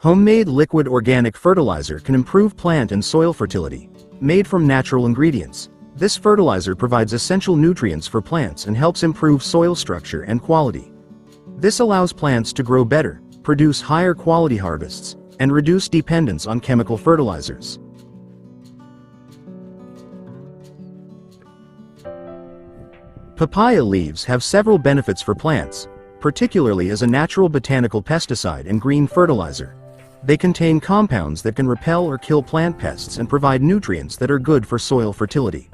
Homemade liquid organic fertilizer can improve plant and soil fertility. Made from natural ingredients, this fertilizer provides essential nutrients for plants and helps improve soil structure and quality. This allows plants to grow better, produce higher quality harvests, and reduce dependence on chemical fertilizers. Papaya leaves have several benefits for plants, particularly as a natural botanical pesticide and green fertilizer. They contain compounds that can repel or kill plant pests and provide nutrients that are good for soil fertility.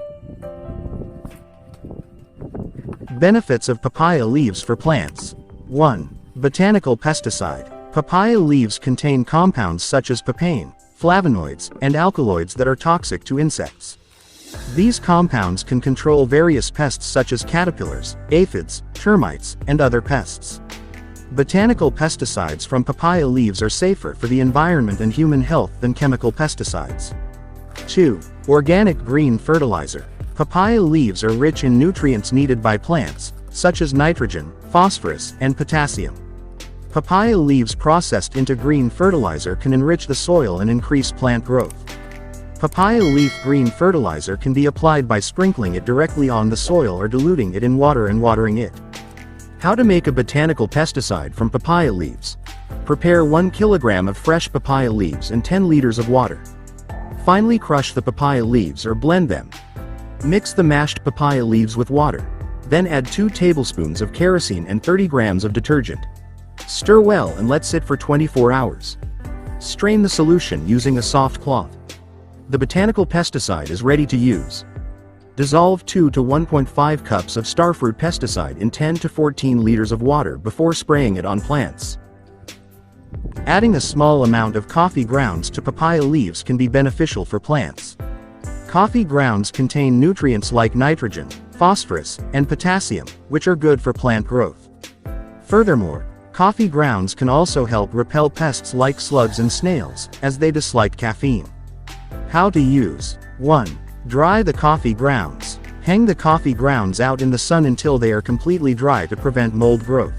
Benefits of papaya leaves for plants. 1. Botanical pesticide. Papaya leaves contain compounds such as papain, flavonoids, and alkaloids that are toxic to insects. These compounds can control various pests such as caterpillars, aphids, termites, and other pests. Botanical pesticides from papaya leaves are safer for the environment and human health than chemical pesticides. 2. Organic green fertilizer. Papaya leaves are rich in nutrients needed by plants, such as nitrogen, phosphorus, and potassium. Papaya leaves processed into green fertilizer can enrich the soil and increase plant growth. Papaya leaf green fertilizer can be applied by sprinkling it directly on the soil or diluting it in water and watering it. How to make a botanical pesticide from papaya leaves. Prepare 1 kilogram of fresh papaya leaves and 10 liters of water. Finely crush the papaya leaves or blend them. Mix the mashed papaya leaves with water. Then add 2 tablespoons of kerosene and 30 grams of detergent. Stir well and let sit for 24 hours. Strain the solution using a soft cloth. The botanical pesticide is ready to use. Dissolve 2 to 1.5 cups of starfruit pesticide in 10 to 14 liters of water before spraying it on plants. Adding a small amount of coffee grounds to papaya leaves can be beneficial for plants. Coffee grounds contain nutrients like nitrogen, phosphorus, and potassium, which are good for plant growth. Furthermore, coffee grounds can also help repel pests like slugs and snails, as they dislike caffeine. How to use. 1. Dry the coffee grounds. Hang the coffee grounds out in the sun until they are completely dry to prevent mold growth.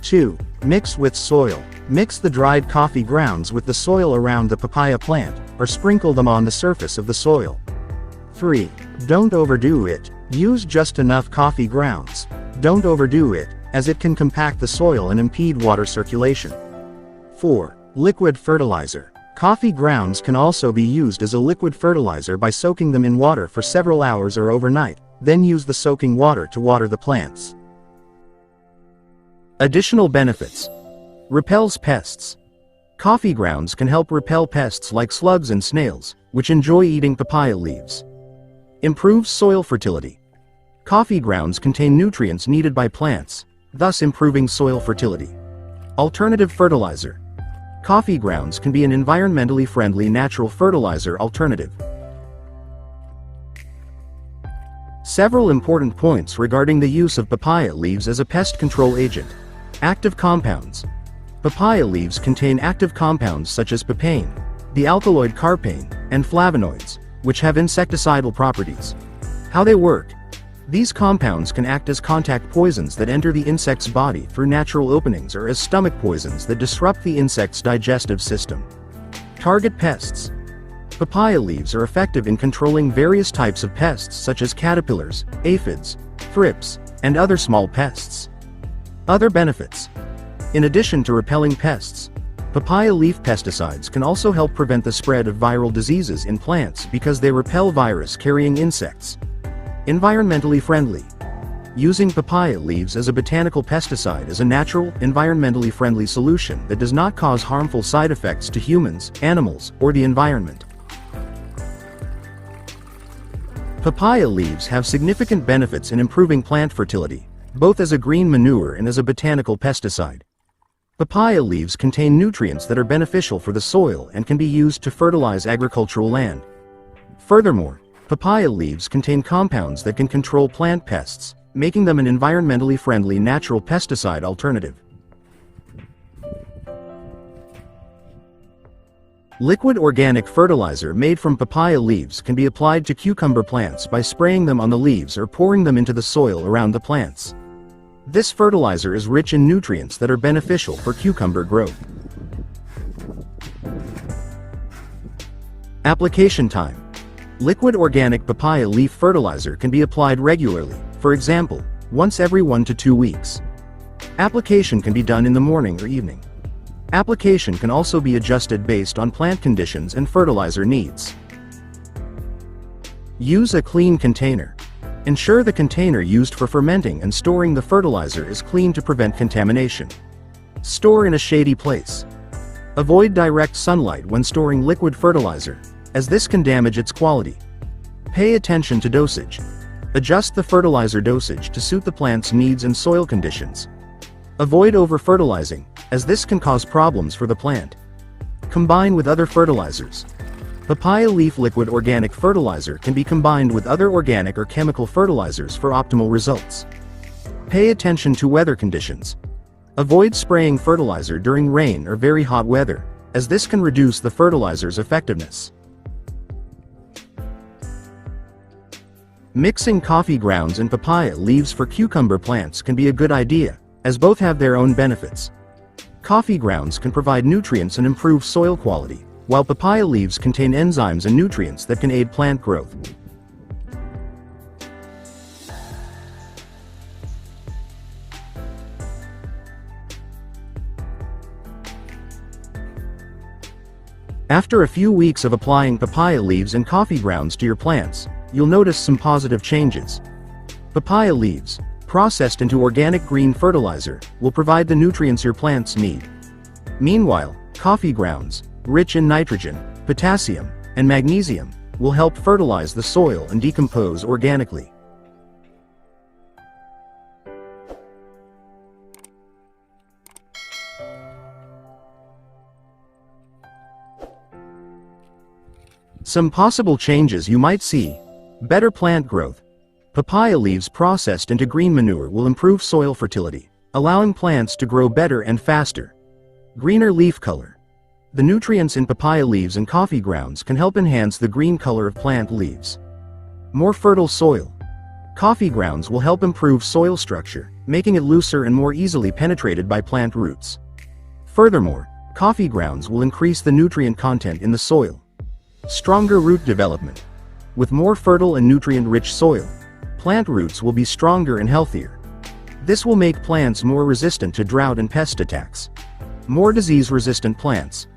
2. Mix with soil. Mix the dried coffee grounds with the soil around the papaya plant, or sprinkle them on the surface of the soil. 3. Don't overdo it. Use just enough coffee grounds. Don't overdo it, as it can compact the soil and impede water circulation. 4. Liquid fertilizer. Coffee grounds can also be used as a liquid fertilizer by soaking them in water for several hours or overnight, then use the soaking water to water the plants. Additional benefits. Repels pests. Coffee grounds can help repel pests like slugs and snails, which enjoy eating papaya leaves. Improves soil fertility. Coffee grounds contain nutrients needed by plants, thus improving soil fertility. Alternative fertilizer. Coffee grounds can be an environmentally friendly natural fertilizer alternative. Several important points regarding the use of papaya leaves as a pest control agent. Active compounds. Papaya leaves contain active compounds such as papain, the alkaloid carpain, and flavonoids, which have insecticidal properties. How they work. These compounds can act as contact poisons that enter the insect's body through natural openings or as stomach poisons that disrupt the insect's digestive system. Target pests. Papaya leaves are effective in controlling various types of pests such as caterpillars, aphids, thrips, and other small pests. Other benefits. In addition to repelling pests, papaya leaf pesticides can also help prevent the spread of viral diseases in plants because they repel virus-carrying insects. Environmentally friendly. Using papaya leaves as a botanical pesticide is a natural, environmentally friendly solution that does not cause harmful side effects to humans, animals, or the environment. Papaya leaves have significant benefits in improving plant fertility, both as a green manure and as a botanical pesticide. Papaya leaves contain nutrients that are beneficial for the soil and can be used to fertilize agricultural land. Furthermore, papaya leaves contain compounds that can control plant pests, making them an environmentally friendly natural pesticide alternative. Liquid organic fertilizer made from papaya leaves can be applied to cucumber plants by spraying them on the leaves or pouring them into the soil around the plants. This fertilizer is rich in nutrients that are beneficial for cucumber growth. Application time. Liquid organic papaya leaf fertilizer can be applied regularly, for example, once every 1 to 2 weeks. Application can be done in the morning or evening. Application can also be adjusted based on plant conditions and fertilizer needs. Use a clean container. Ensure the container used for fermenting and storing the fertilizer is clean to prevent contamination. Store in a shady place. Avoid direct sunlight when storing liquid fertilizer, as this can damage its quality. Pay attention to dosage. Adjust the fertilizer dosage to suit the plant's needs and soil conditions. Avoid over-fertilizing, as this can cause problems for the plant. Combine with other fertilizers. Papaya leaf liquid organic fertilizer can be combined with other organic or chemical fertilizers for optimal results. Pay attention to weather conditions. Avoid spraying fertilizer during rain or very hot weather, as this can reduce the fertilizer's effectiveness. Mixing coffee grounds and papaya leaves for cucumber plants can be a good idea, as both have their own benefits. Coffee grounds can provide nutrients and improve soil quality, while papaya leaves contain enzymes and nutrients that can aid plant growth. After a few weeks of applying papaya leaves and coffee grounds to your plants, you'll notice some positive changes. Papaya leaves, processed into organic green fertilizer, will provide the nutrients your plants need. Meanwhile, coffee grounds, rich in nitrogen, potassium, and magnesium, will help fertilize the soil and decompose organically. Some possible changes you might see. Better plant growth. Papaya leaves processed into green manure will improve soil fertility, allowing plants to grow better and faster. Greener leaf color. The nutrients in papaya leaves and coffee grounds can help enhance the green color of plant leaves. More fertile soil. Coffee grounds will help improve soil structure, making it looser and more easily penetrated by plant roots. Furthermore, coffee grounds will increase the nutrient content in the soil. Stronger root development. With more fertile and nutrient-rich soil, plant roots will be stronger and healthier. This will make plants more resistant to drought and pest attacks. More disease-resistant plants.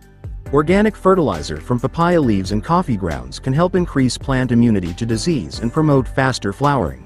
Organic fertilizer from papaya leaves and coffee grounds can help increase plant immunity to disease and promote faster flowering.